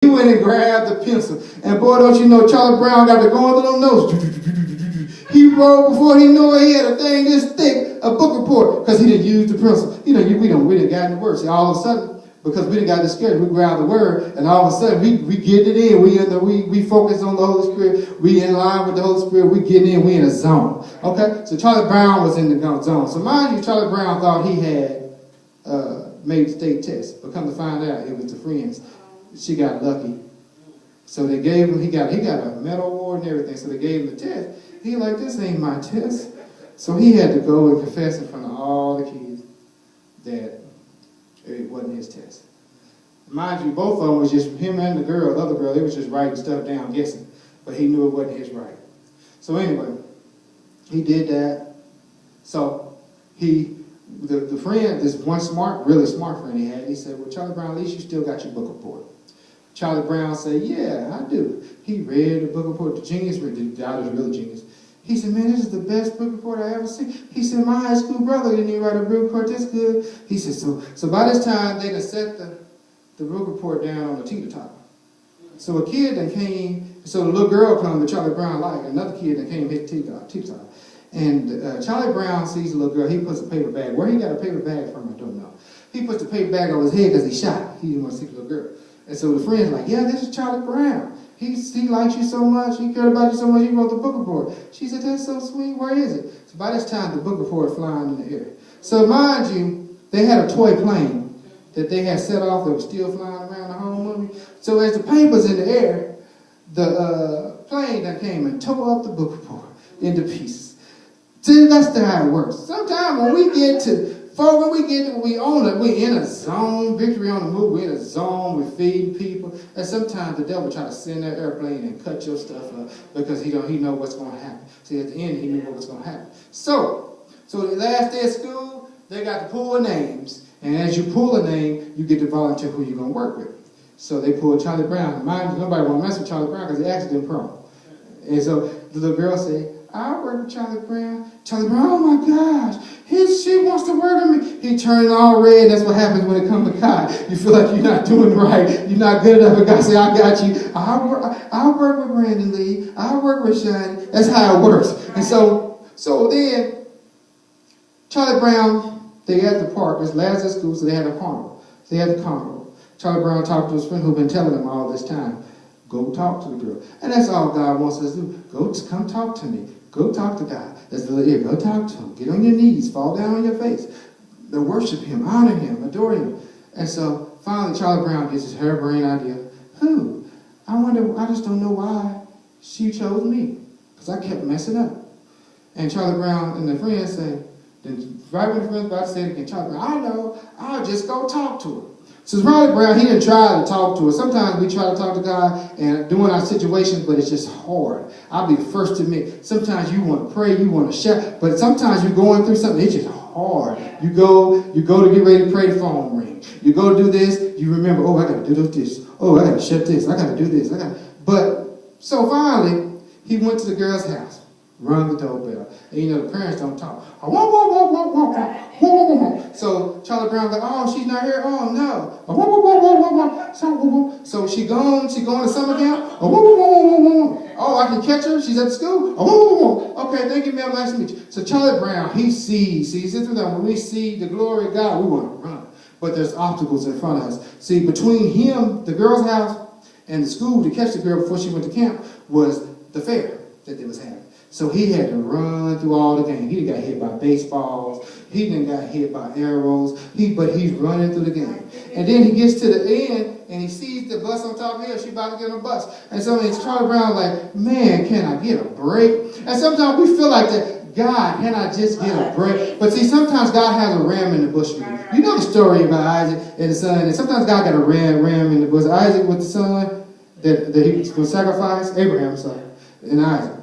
He went and grabbed the pencil. And boy, don't you know, Charlie Brown got to going through them notes. He wrote before he knew it. He had a thing this thick, a book report, because he didn't use the pencil. We didn't got in the word. See, all of a sudden, because we didn't got discouraged, we grabbed the word, and all of a sudden we get it in. We focus on the Holy Spirit. We in line with the Holy Spirit. We get in. We in a zone. Okay? So Charlie Brown was in the zone. So mind you, Charlie Brown thought he had made state test, but come to find out, it was the friends. She got lucky. So they gave him, he got a medal award and everything, so they gave him the test. He like, this ain't my test. So he had to go and confess in front of all the kids that it wasn't his test. Mind you, both of them was just him and the other girl, they was just writing stuff down, guessing. But he knew it wasn't his writing. So anyway, he did that. So the friend, this one really smart friend he had, he said, well, Charlie Brown, at least you still got your book report. Charlie Brown said, yeah, I do. He read the book report. The genius, the guy was really genius. He said, man, this is the best book report I ever seen. He said, my high school brother didn't even write a book report this good. He said, so by this time, they done set the book report down on the teeter-totter. So a kid that came, so the little girl come to Charlie Brown like, another kid that came hit teeter-totter. And Charlie Brown sees the little girl, he puts a paper bag. Where he got a paper bag from, I don't know. He puts the paper bag on his head because he shot. He didn't want to see the little girl. And so the friend's like, yeah, this is Charlie Brown. He likes you so much. He cared about you so much. He wrote the book report. She said, that's so sweet. Where is it? So by this time, the book report is flying in the air. So mind you, they had a toy plane that they had set off that was still flying around the whole movie. So as the paper's in the air, the plane that came and tore up the book report into pieces. See, that's how it works. Sometimes when we get to we own it, we in a zone, victory on the move, we in a zone, we feeding people. And sometimes the devil try to send that airplane and cut your stuff up because he know what's going to happen. See, at the end, he knew what was going to happen. So the last day of school, they got to pull names. And as you pull a name, you get to volunteer who you're going to work with. So they pulled Charlie Brown. Mind you, nobody want to mess with Charlie Brown because he's accident prone. And so the little girl said, I work with Charlie Brown. Charlie Brown, oh my gosh, she wants to work with me. He turned all red. That's what happens when it comes to God. You feel like you're not doing right. You're not good enough. And God say, I got you. I'll work with Brandon Lee. I'll work with Shiny. That's how it works. And so then, Charlie Brown, they at the park. It's last at school, so they had a carnival. So they had the carnival. Charlie Brown talked to his friend who'd been telling him all this time, go talk to the girl. And that's all God wants us to do. Come talk to me. Go talk to God. That's the little ear. Go talk to him. Get on your knees. Fall down on your face. Worship him. Honor him. Adore him. And so finally Charlie Brown gets his harebrained idea. I just don't know why she chose me. Because I kept messing up. And Charlie Brown and the friends say, then right when the friends about to say it again, Charlie Brown, I know. I'll just go talk to her. So Charlie Brown, he didn't try to talk to us. Sometimes we try to talk to God and doing our situations, but it's just hard. I'll be the first to admit, sometimes you want to pray, you want to shout, but sometimes you're going through something, it's just hard. You go to get ready to pray, the phone ring. You go to do this, you remember, oh, I got to do those dishes. Oh, I got to shut this. I got to do this. But so finally, he went to the girl's house, rung the doorbell. And the parents don't talk. So Charlie Brown like, oh, she's not here. Oh no. So she going to summer camp. Oh, I can catch her. She's at the school. Okay, thank you, ma'am. Nice to meet you. So Charlie Brown, he sees it through them. When we see the glory of God, we want to run. But there's obstacles in front of us. See, between him, the girl's house, and the school to catch the girl before she went to camp was the fair that they was having. So he had to run through all the game. He got hit by baseballs. He done got hit by arrows. But he's running through the game. And then he gets to the end, and he sees the bus on top of here. She about to get on a bus. And so it's Charlie Brown like, man, can I get a break? And sometimes we feel like that, God, can I just get a break? But see, sometimes God has a ram in the bush for you. You know the story about Isaac and the son. And sometimes God got a ram in the bush. Isaac with the son that he was going to sacrifice. Abraham's son and Isaac.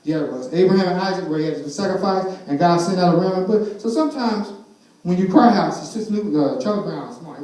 Yeah, it was Abraham and Isaac where he had to sacrifice, and God sent out a ram. But so sometimes when you cry out, it's just Charlie Brown smart.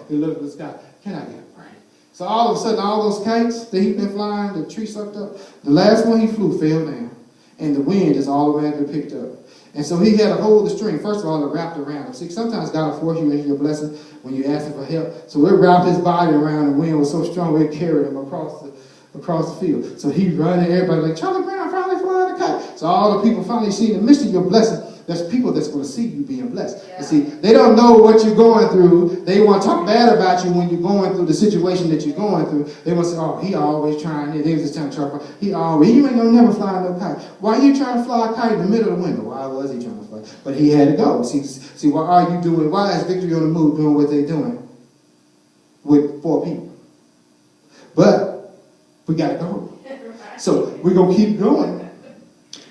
He looked at the sky. Can I get a break? So all of a sudden, all those kites that he'd been flying, the tree sucked up. The last one he flew fell down, and the wind just automatically picked up. And so he had to hold the string. First of all, it wrapped around him. See, sometimes God will force you into your blessing when you ask him for help. So it wrapped his body around. The wind was so strong it carried him across the field. So he running, everybody like, Charlie Brown finally flying the kite. So all the people finally see in the midst of your blessing, there's people that's going to see you being blessed. Yeah. You see, they don't know what you're going through. They want to talk bad about you when you're going through the situation that you're going through. They want to say, oh, he always trying this. They was just trying to try. He ain't gonna never fly no kite. Why are you trying to fly a kite in the middle of the window? Why was he trying to fly? But he had to go. See, why are you doing? Why is Victory on the Move doing what they're doing with 4 people? But we got to go. So we're going to keep going.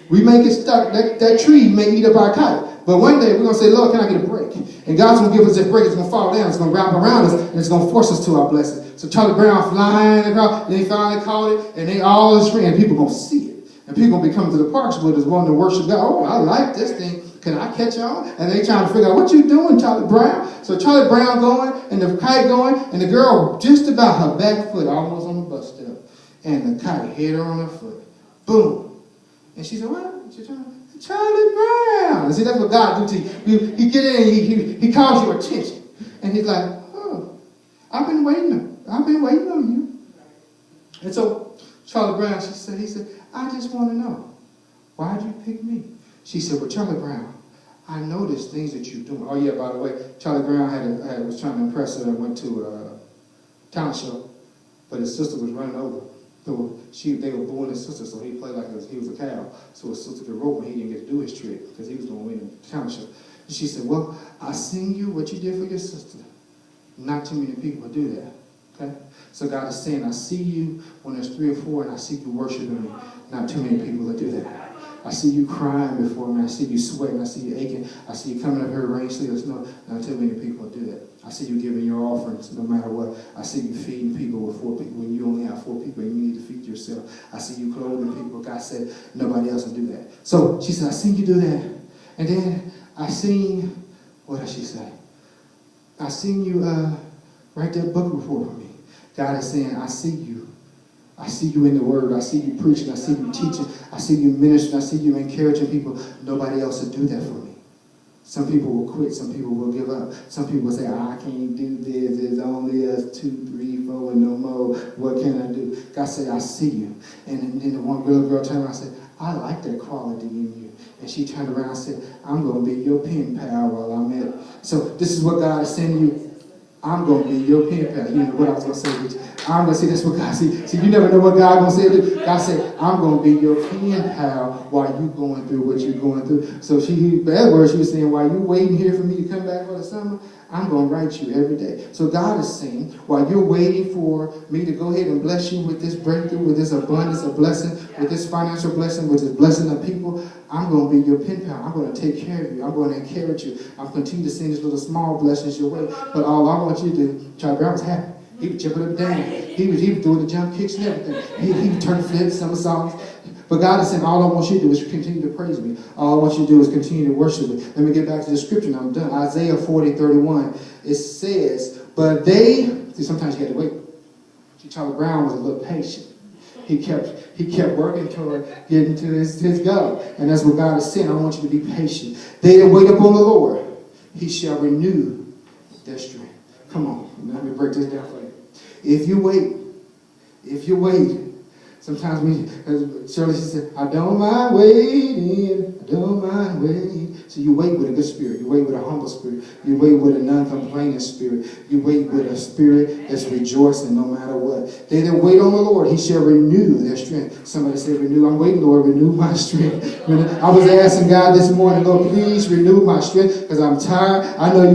We may get stuck. That tree may eat up our kite. But one day we're going to say, Lord, can I get a break? And God's going to give us that break. It's going to fall down. It's going to wrap around us. And it's going to force us to our blessing. So Charlie Brown flying across. And they finally caught it. And they all his friends. People going to see it. And people going to be coming to the parks with us wanting to worship God. Oh, I like this thing. Can I catch on? And they trying to figure out, what you doing, Charlie Brown? So Charlie Brown going. And the kite going. And the girl just about her back foot almost on the bus step. And the kite hit her on her foot. Boom. And she said, what? She trying to, Charlie Brown. And see, that's what God do to you. He get in, he calls your attention. And he's like, oh, I've been waiting on you. And so Charlie Brown, he said, I just want to know, why'd you pick me? She said, well, Charlie Brown, I noticed things that you're doing. Oh, yeah, by the way, Charlie Brown was trying to impress her and went to a talent show, but his sister was running over. So they were booing his sister, so he played like he was a cow. So his sister could rope him. He didn't get to do his trick because he was going to win the talent show. And she said, well, I seen you, what you did for your sister. Not too many people do that. Okay? So God is saying, I see you when there's 3 or 4, and I see you worshiping me. Not too many people that do that. I see you crying before me. I see you sweating. I see you aching. I see you coming up here rain, sleet, or snow. Not too many people do that. I see you giving your offerings no matter what. I see you feeding people with 4 people when you only have 4 people and you need to feed yourself. I see you clothing people. God said nobody else will do that. So she said, I seen you do that. And then I seen, what did she say? I seen you write that book report for me. God is saying, I see you. I see you in the Word. I see you preaching. I see you teaching. I see you ministering. I see you encouraging people. Nobody else will do that for me. Some people will quit. Some people will give up. Some people will say, I can't do this. There's only us 2, 3, 4, and no more. What can I do? God said, I see you. And then the one little girl turned around and said, I like that quality in you. And she turned around and said, I'm going to be your pen pal while I'm at it. So this is what God is saying to you. I'm going to be your pen pal. You know what I was going to say, Rich? I'm going to say that's what God said. See, you never know what God going to say to you. God said, I'm going to be your pen pal while you going through what you're going through. So that word, she was saying, while you waiting here for me to come back for the summer, I'm going to write you every day. So God is saying, while you're waiting for me to go ahead and bless you with this breakthrough, with this abundance of blessing, with this financial blessing, with this blessing of people, I'm going to be your pen pal. I'm going to take care of you. I'm going to encourage you. I'm continue to send these little small blessings your way. But all I want you to do, Charlie Brown was happy. He was jumping up and down. He was doing the jump kicks and everything. He would turn flips, somersaults. But God is saying, all I want you to do is continue to praise me. All I want you to do is continue to worship me. Let me get back to the scripture and I'm done. Isaiah 40:31. It says, but see, sometimes you got to wait. See, Charlie Brown was a little patient. He kept working toward getting to his goal. And that's what God is saying. I want you to be patient. They that wait upon the Lord, he shall renew their strength. Come on, let me break this down for you. If you wait, sometimes Shirley, she said, I don't mind waiting. I don't mind waiting. So you wait with a good spirit. You wait with a humble spirit. You wait with a non-complaining spirit. You wait with a spirit that's rejoicing no matter what. They that wait on the Lord, he shall renew their strength. Somebody said, renew. I'm waiting, Lord, renew my strength. I was asking God this morning, Lord, please renew my strength because I'm tired. I know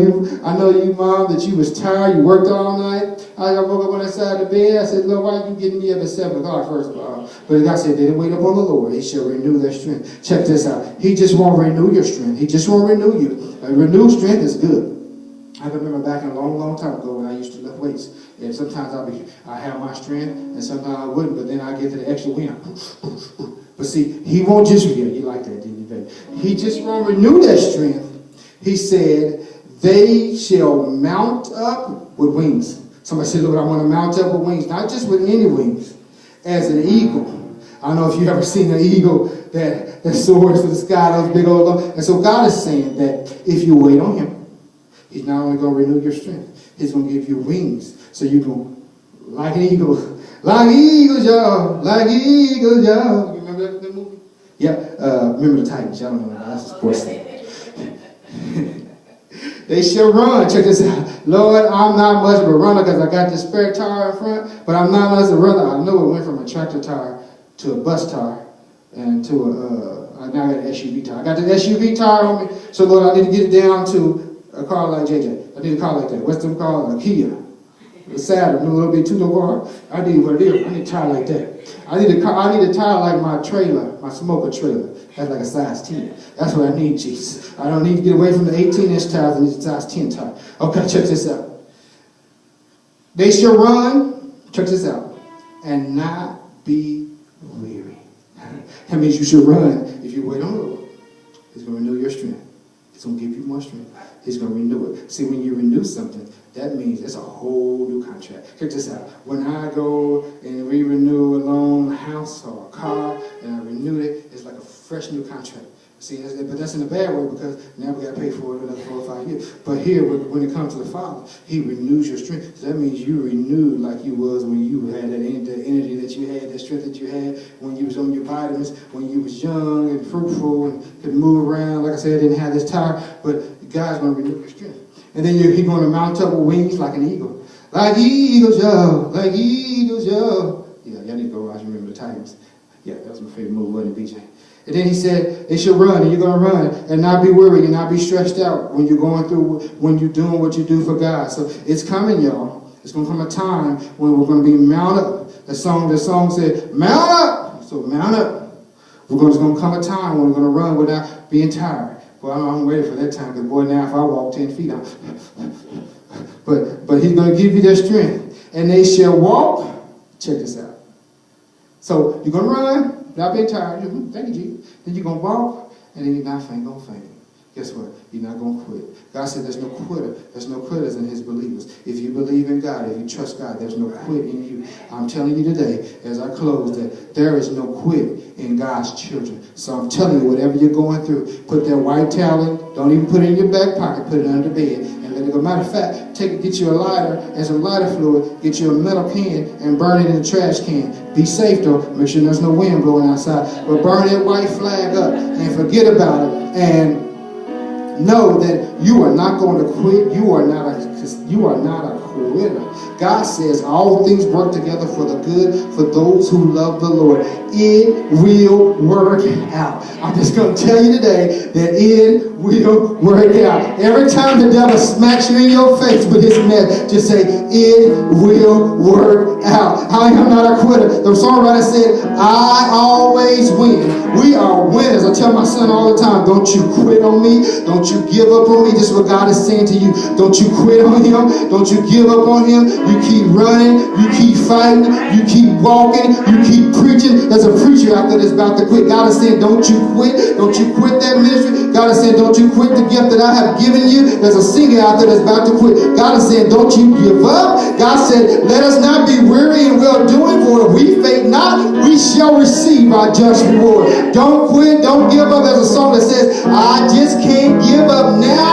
you, Mom, that you was tired. You worked all night. I woke up on that side of the bed. I said, Lord, why are you getting me up at 7 o'clock, first of all? But God said, they that wait upon the Lord, he shall renew their strength. Check this out. He just won't renew your strength. He just won't renew you. Renewed strength is good. I can remember back in a long, long time ago when I used to lift weights. And sometimes I have my strength, and sometimes I wouldn't, but then I get to the extra wind. But see, he won't just, you like that, didn't you, baby? He just won't renew that strength. He said, they shall mount up with wings. Somebody said, Lord, I want to mount up with wings, not just with any wings, as an eagle. I don't know if you've ever seen an eagle that soars to the sky, those big old, and so God is saying that if you wait on him, he's not only going to renew your strength, he's going to give you wings so you can, like an eagle, like eagles, y'all, like eagles, y'all. You remember that movie? Yeah, remember the Titans, y'all don't know that, that's a sports thing. They shall run. Check this out. Lord, I'm not much of a runner because I got this spare tire in front, but I'm not much of a runner. I know it went from a tractor tire to a bus tire and to a, now I got an SUV tire. I got the SUV tire on me, so Lord, I need to get it down to a car like JJ. I need a car like that. What's them called? A Kia. A Saturn, a little bit two-door car. I need what it is. I need a tire like that. I need a tire like my trailer, my smoker trailer. That's like a size 10. That's what I need, Jesus. I don't need to get away from the 18-inch tires. I need a size 10 tire. Okay, check this out. They shall run, check this out, and not be weary. That means you should run if you wait on the Lord. He's going to renew your strength. He's going to give you more strength. He's going to renew it. See, when you renew something, that means it's a whole new contract. Check this out. When I go and we renew a loan, a house, or a car, and I renew it, it's like a fresh new contract. See, but that's in a bad way because now we got to pay for it another 4 or 5 years. But here, when it comes to the Father, he renews your strength. So that means you renewed like you was when you had that energy that you had, that strength that you had when you was on your vitamins, when you was young and fruitful and could move around. Like I said, I didn't have this tire, but God's going to renew your strength. And then he's going to mount up with wings like an eagle. Like eagles, y'all. Like eagles, y'all. Yeah, y'all need to go watch and remember the Titans. Yeah, that was my favorite movie, wasn't it, BJ? And then he said, they should run, and you're going to run, and not be worried, and not be stressed out when you're going through, when you're doing what you do for God. So it's coming, y'all. It's going to come a time when we're going to be mount up. The song said, mount up. So mount up. There's going to come a time when we're going to run without being tired. Well, I'm ready for that time, because boy, now if I walk 10 feet, but he's going to give you their strength. And they shall walk. Check this out. So you're going to run, not being tired. Thank you, Jesus. Then you're going to walk, and then you're not going to faint. Guess what? You're not going to quit. God said there's no quitter. There's no quitters in his believers. If you believe in God, if you trust God, there's no quit in you. I'm telling you today, as I close, that there is no quit in God's children. So I'm telling you, whatever you're going through, put that white towel in. Don't even put it in your back pocket. Put it under the bed and let it go. Matter of fact, get you a lighter and some lighter fluid. Get you a metal can and burn it in the trash can. Be safe, though. Make sure there's no wind blowing outside. But burn that white flag up and forget about it. And know that you are not going to quit. You are not a quitter. God says all things work together for the good for those who love the Lord. It will work out. I'm just going to tell you today that it will work out. Every time the devil smacks you in your face with his mess, just say, it will work out. I am not a quitter. The songwriter said, I always win. We are winners. I tell my son all the time, don't you quit on me. Don't you give up on me. This is what God is saying to you. Don't you quit on him. Don't you give up on him. You keep running. You keep fighting. You keep walking. You keep preaching. There's a preacher out there that's about to quit. God is saying, don't you quit. Don't you quit that ministry. God is saying, don't you quit the gift that I have given you. There's a singer out there that's about to quit. God is saying, don't you give up. God said, let us not be weary in well doing, for if we faint not, we shall receive our just reward. Don't quit. Don't give up. There's a song that says, I just can't give up now.